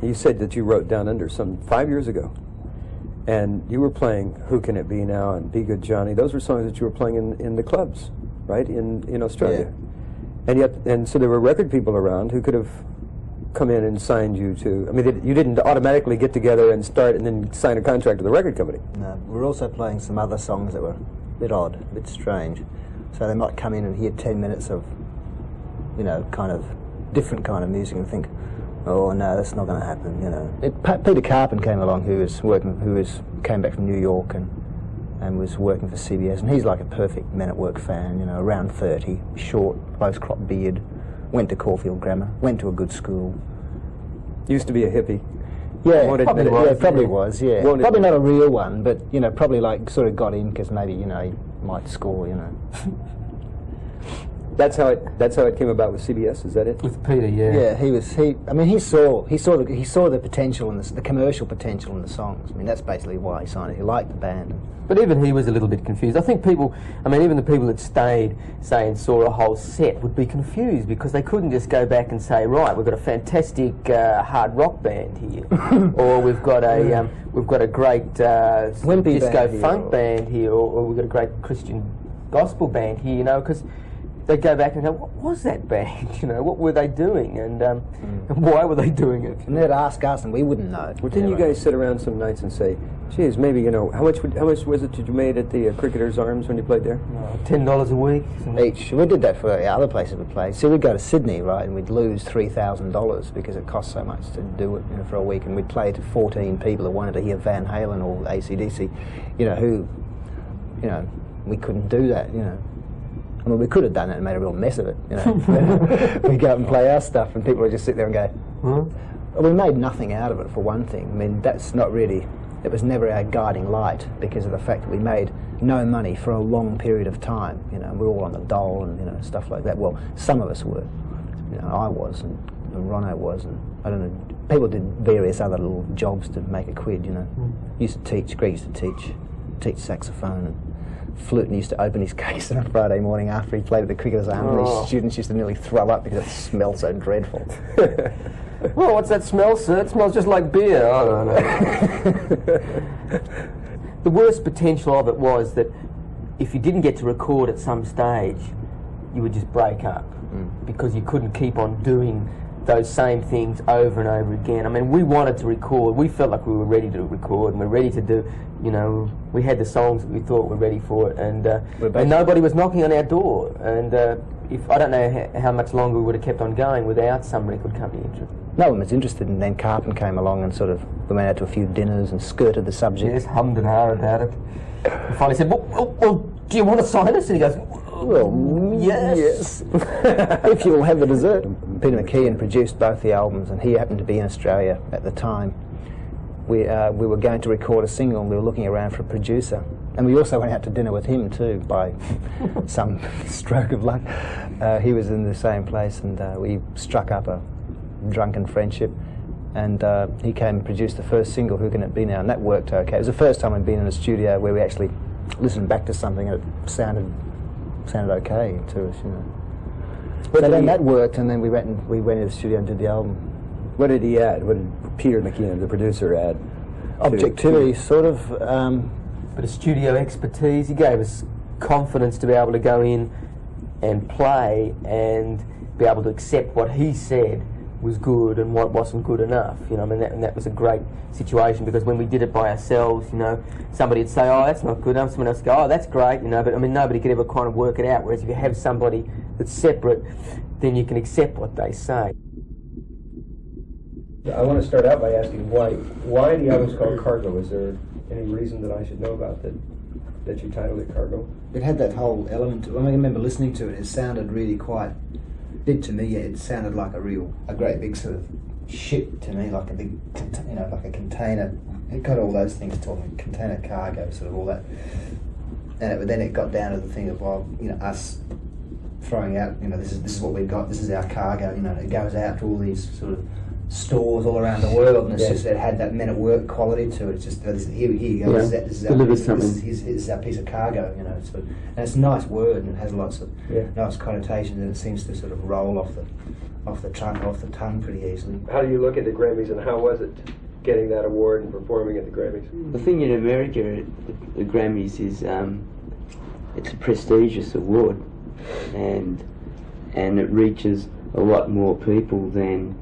You said that you wrote Down Under some 5 years ago, and you were playing Who Can It Be Now and Be Good Johnny. Those were songs that you were playing in the clubs, right, in Australia. Yeah. And so there were record people around who could have come in and signed you to, I mean, you didn't automatically get together and start and then sign a contract with a record company. No, we were also playing some other songs that were a bit odd, a bit strange. So they might come in and hear 10 minutes of, you know, kind of different kind of music and think, oh no, that's not going to happen, you know. Peter Carpen came along, came back from New York and was working for CBS, and he's like a perfect Men at Work fan, you know, around 30, short, close crop beard, went to Caulfield Grammar, went to a good school. Used to be a hippie. Yeah, probably was. Probably not a real one, but, you know, probably like sort of got in because maybe, you know, he might score, you know. That's how it came about with CBS. Is that it? With Peter, yeah. Yeah, he saw the potential in the commercial potential in the songs. I mean, that's basically why he signed it. He liked the band. But even he was a little bit confused. I think people, I mean, even the people that stayed, say, and saw a whole set would be confused because they couldn't just go back and say, right, we've got a fantastic hard rock band here, or we've got a great disco funk band here, or we've got a great Christian gospel band here, you know, because they'd go back and go, what was that band? You know, what were they doing, and why were they doing it? And they'd ask us, and we wouldn't know. Well, didn't you guys sit around some nights and say, geez, maybe, you know, how much was it that you made at the Cricketers Arms when you played there? $10 a week. Each. We did that for other places we played. So we'd go to Sydney, right, and we'd lose $3,000 because it cost so much to do it, you know, for a week, and we'd play to 14 people who wanted to hear Van Halen or AC/DC, you know, who, you know, we couldn't do that, you know. I mean, we could have done it and made a real mess of it, you know. We'd go out and play our stuff and people would just sit there and go, well, we made nothing out of it, for one thing. I mean, that's not really, it was never our guiding light because of the fact that we made no money for a long period of time. You know, we were all on the dole and, you know, stuff like that. Well, some of us were. You know, I was and Ronno was, and I don't know, people did various other little jobs to make a quid, you know. Used to teach, Greg used to teach saxophone and flute, and used to open his case on a Friday morning after he played at the Cricketers Arms, and his students used to nearly throw up because it smelled so dreadful. Well, what's that smell, sir? It smells just like beer. I don't know. The worst potential of it was that if you didn't get to record at some stage, you would just break up because you couldn't keep on doing those same things over and over again. I mean, we wanted to record. We felt like we were ready to record, and we're ready to do, you know, we had the songs that we thought were ready for it, and nobody was knocking on our door. And if I don't know how much longer we would have kept on going without some record company interest. No one was interested, and then Carpen came along and sort of, we went out to a few dinners and skirted the subject. Yes, hummed and hawed about it. And finally said, well, do you want to sign us? And he goes, well, yes. If you will have the dessert. Peter McKeon produced both the albums, and he happened to be in Australia at the time. We were going to record a single, and we were looking around for a producer. And we also went out to dinner with him too, by some stroke of luck. He was in the same place, and we struck up a drunken friendship. And he came and produced the first single, Who Can It Be Now? And that worked okay. It was the first time I'd been in a studio where we actually listened back to something and it sounded okay to us, you know. But so then that worked, and then we went into the studio and did the album. What did he add? What did Peter McKeon, the producer, add? Objectivity, sort of. Bit of studio expertise. He gave us confidence to be able to go in and play and be able to accept what he said was good and what wasn't good enough, you know. I mean, that was a great situation, because when we did it by ourselves, you know, somebody would say, oh, that's not good enough, someone else would go, oh, that's great, you know, but I mean, nobody could ever kind of work it out, whereas if you have somebody that's separate, then you can accept what they say. I want to start out by asking why the album's called Cargo. Is there any reason that I should know about that you titled it Cargo? It had that whole element to it. I remember listening to it, it sounded really quite, to me, it sounded like a great big sort of ship to me, like a big, you know, like a container. It got all those things talking, container cargo, sort of all that. And then it got down to the thing of, well, you know, us throwing out, you know, this is what we've got, this is our cargo, you know, and it goes out to all these sort of stores all around the world, and it's just, it had that Men at Work quality to it. It's just, here you go, this is our piece of cargo, you know. And it's a nice word, and it has lots of nice connotations, and it seems to sort of roll off off the tongue pretty easily. How do you look at the Grammys, and how was it getting that award and performing at the Grammys? The thing in America, the Grammys is it's a prestigious award, and it reaches a lot more people than,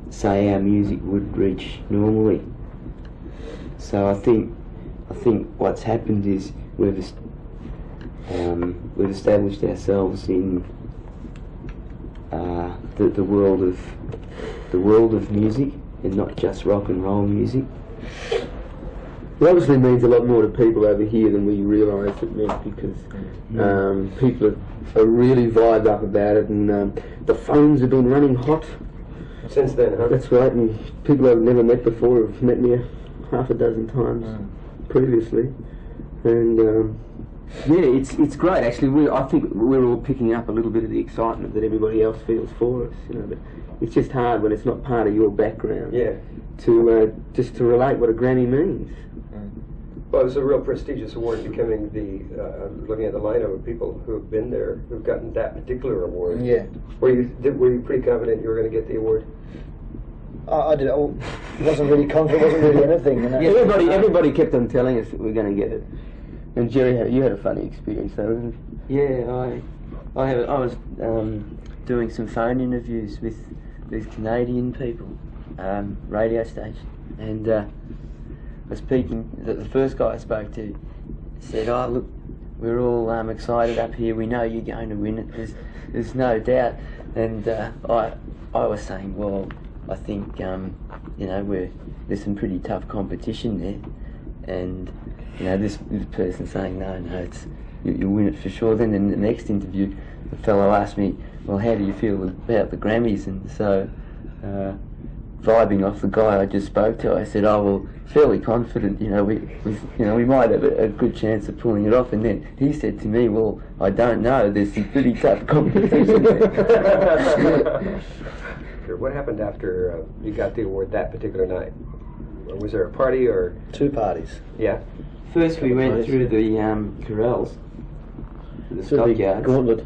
say, our music would reach normally. So I think what's happened is we've established ourselves in the world of music, and not just rock and roll music. It obviously means a lot more to people over here than we realised it meant, because people are really vibed up about it, and the phones have been running hot. Since then, huh? That's right, and people I've never met before have met me half a dozen times previously, and yeah, it's great actually. I think we're all picking up a little bit of the excitement that everybody else feels for us, you know. But it's just hard when it's not part of your background. Yeah. To just to relate what a Grammy means. Well, it's a real prestigious award, becoming looking at the lineup of people who have been there, who've gotten that particular award. Yeah. Were you pretty confident you were going to get the award? I did. Wasn't really confident. Wasn't really anything. You know? Everybody kept on telling us that we're going to get it. And Jerry, you had a funny experience though, didn't you? Yeah, I was doing some phone interviews with Canadian people, radio station, and I was speaking. The first guy I spoke to said, "Oh, look, we're all excited up here. We know you're going to win it. There's no doubt." And I was saying, well, I think there's some pretty tough competition there, and this person saying no, you'll win it for sure. Then in the next interview, the fellow asked me, well, how do you feel about the Grammys? And so, vibing off the guy I just spoke to, I said, oh well, fairly confident. We might have a good chance of pulling it off. And then he said to me, well, I don't know. There's some pretty tough competition there. What happened after you got the award that particular night? Was there a party or 2 parties? Yeah. First we went through the corrals, the stockyards. Gauntlet.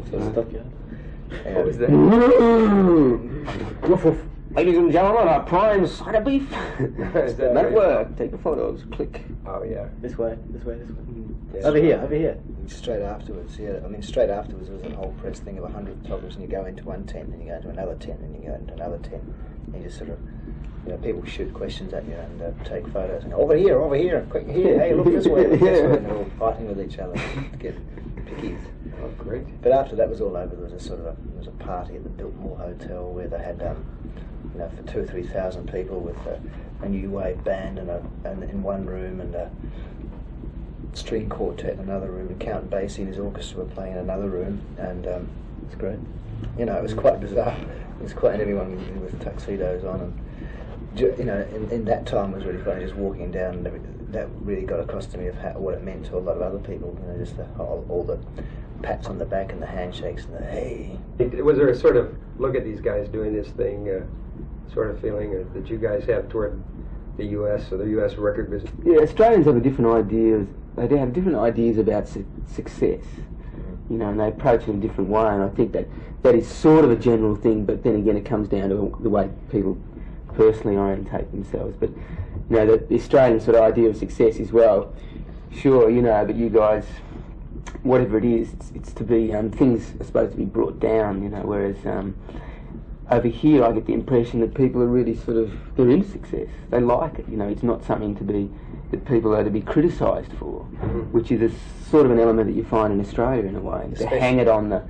The stockyard. What was that? Ladies and gentlemen, our prime side of beef. Is that That right? work. Take the photos. Click. Oh yeah. This way. Yeah. Over here. Straight afterwards, yeah. I mean, straight afterwards there was a whole press thing of 100 photographers, and you go into one tent, and you go into another tent, and you go into another tent, and you just sort of, people shoot questions at you and take photos, and over here, quick, here, hey, look this way, and they're all fighting with each other to get pickies. Oh great. But after that was all over, there was a party at the Biltmore Hotel where they had, for 2,000 or 3,000 people with a new wave band and in one room, and a string quartet in another room, and Count Basie and his orchestra were playing in another room, and it's great. It was quite bizarre. It was quite, and everyone with tuxedos on, and in that time it was really funny just walking down, and that really got across to me of what it meant to a lot of other people. Just all the pats on the back and the handshakes and the hey. Was there a sort of look at these guys doing this thing, sort of feeling that you guys have toward the U.S. or the U.S. record business? Yeah, Australians have a different idea. They have different ideas about success, and they approach it in a different way. And I think that is sort of a general thing. But then again, it comes down to the way people personally orientate themselves. But the Australian sort of idea of success is, well, sure, but you guys, whatever it is, it's to be things are supposed to be brought down, whereas over here I get the impression that people are really they're into success. They like it, it's not something that people are to be criticised for, which is a sort of an element that you find in Australia in a way. To hang it on the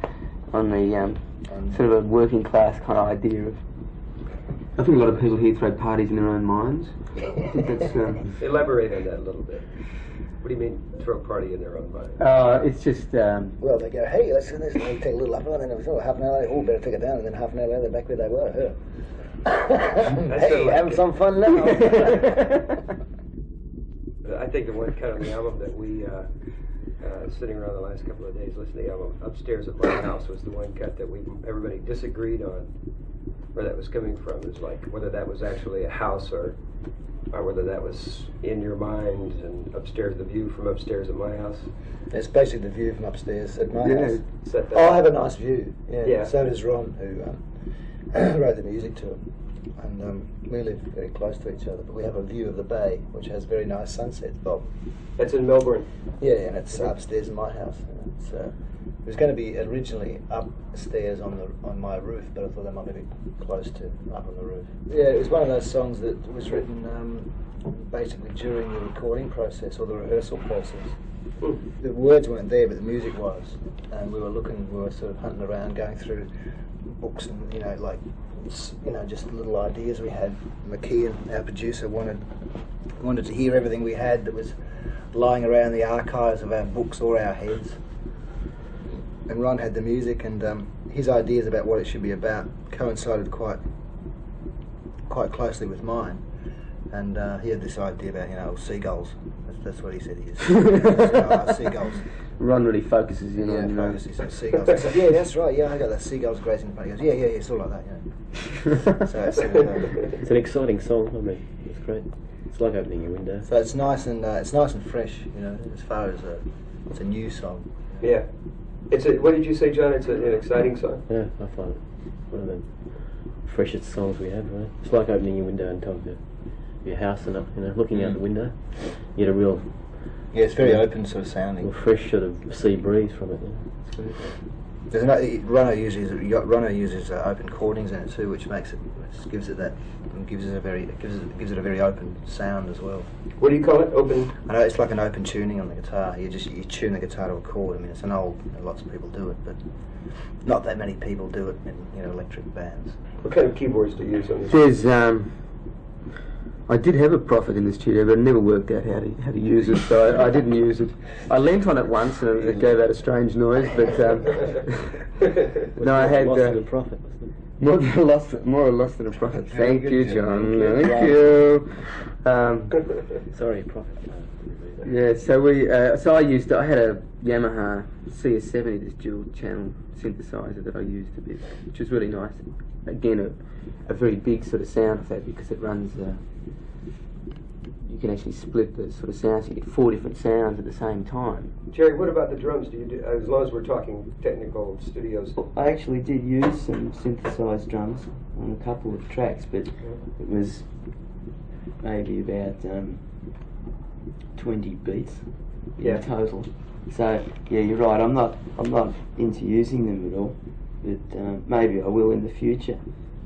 sort of a working class kind of idea of. I think a lot of people here throw parties in their own minds. I think that's. Elaborate on that a little bit. What do you mean, throw a party in their own mind? It's just. Well, they go, hey, let's do this, and they take a little up, and then half an hour later, better take it down, and then half an hour later, they're back where they were. Hey, having some fun now. I think the one cut on the album that we, sitting around the last couple of days listening to the album upstairs at my house, was the one cut that everybody disagreed on. where that was coming from. It's like whether that was actually a house or whether that was in your mind, and upstairs, the view from upstairs at my house. It's basically the view from upstairs at my house. Set that Oh, I up. have a nice view. Yeah. Yeah. So does Ron, who wrote the music to it. And we live very close to each other, but we have a view of the bay, which has very nice sunsets, Bob. That's in Melbourne. Yeah, and it's upstairs in my house. It's, it was going to be originally upstairs on my roof, but I thought that might be a bit close to up on the roof. Yeah, it was one of those songs that was written basically during the recording process or the rehearsal process. The words weren't there, but the music was, and we were sort of hunting around, going through books and just little ideas we had. McKeon, our producer, wanted to hear everything we had that was lying around the archives of our books or our heads. And Ron had the music, and his ideas about what it should be about coincided quite closely with mine. And he had this idea about seagulls. That's what he said he is. Seagulls. Ron really focuses in on focuses on seagulls. I said, yeah, that's right. Yeah, I got that seagulls grazing in front. He goes, yeah, it's all like that. Yeah. So It's an exciting song. I mean, it's great. It's like opening your window. So it's nice and fresh. As far as it's a new song. Yeah. What did you say, John? It's an exciting song. Yeah, I find it one of the freshest songs we have. Right? It's like opening your window and top of your house and looking out the window. You get a real it's very open sort of sounding. Fresh sort of sea breeze from it. It's great. There's Rono uses open chordings in it too, which gives it a very open sound as well. What do you call it? Open? I know it's like an open tuning on the guitar. You tune the guitar to a chord. I mean, it's an old. Lots of people do it, but not that many people do it in electric bands. What kind of keyboards do you use on this? There's I did have a Prophet in the studio, but I never worked out how to use it, so I didn't use it. I leant on it once and it gave out a strange noise, but no, I had Lost in a Prophet, wasn't it? more lost than a Prophet. Thank you, John. Good Thank you. Sorry, Prophet. Yeah, so I had a Yamaha CS70, this dual channel synthesizer that I used a bit, which was really nice. Again, a very big sort of sound effect because it runs. You can actually split the sort of sounds. You get 4 different sounds at the same time. Jerry, what about the drums? Do you do, as long as we're talking technical studios? I actually did use some synthesised drums on a couple of tracks, but it was maybe about 20 beats in total. So yeah, you're right. I'm not into using them at all, but maybe I will in the future.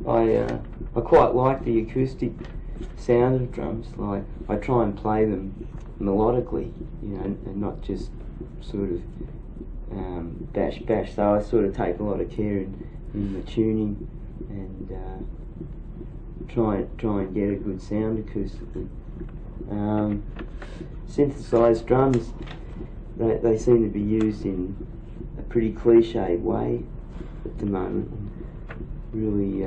I quite like the acoustic sound of drums. Like I try and play them melodically, and not just sort of bash. So I sort of take a lot of care in the tuning and try and get a good sound acoustically. Synthesized drums, they seem to be used in a pretty cliched way at the moment. Really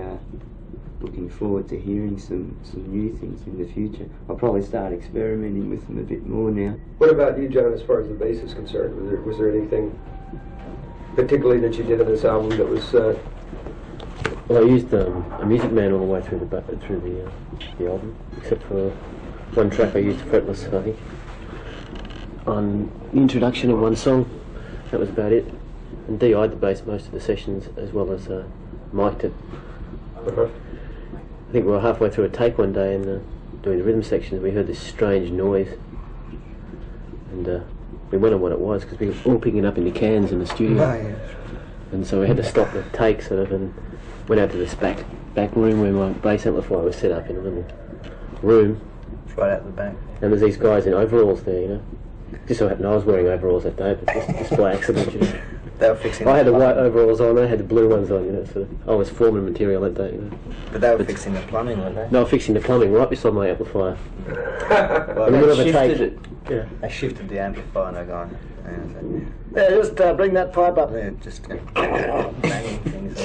looking forward to hearing some new things in the future. I'll probably start experimenting with them a bit more now. What about you, John, as far as the bass is concerned? Was there anything particularly that you did on this album that was... Well, I used a Music Man all the way through the album, except for one track I used fretless, I think, on the introduction of one song. That was about it. And DI'd the bass most of the sessions, as well as mic'd it. I think we were halfway through a take one day and doing the rhythm sections, we heard this strange noise, and we wondered what it was because we were all picking it up in the cans in the studio. And so we had to stop the take sort of and went out to this back room where my bass amplifier was set up in a little room. Right out the back. And there's these guys in overalls there, Just so happened I was wearing overalls that day, but just by accident, They were fixing. I had the white overalls on, they had the blue ones on, so I was forming material that day, But they were fixing the plumbing, weren't they? No, fixing the plumbing right beside my amplifier. Well, In the middle of a shifted take. it. Yeah. They shifted the amplifier and they're going, yeah, just bring that pipe up there, just banging things.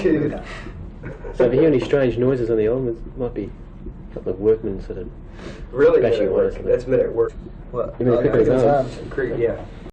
So if you hear any strange noises on the album, it might be a couple of workmen sort of Really bashing been at away or work. something. That's been at work. What? You mean pick those arms? Yeah.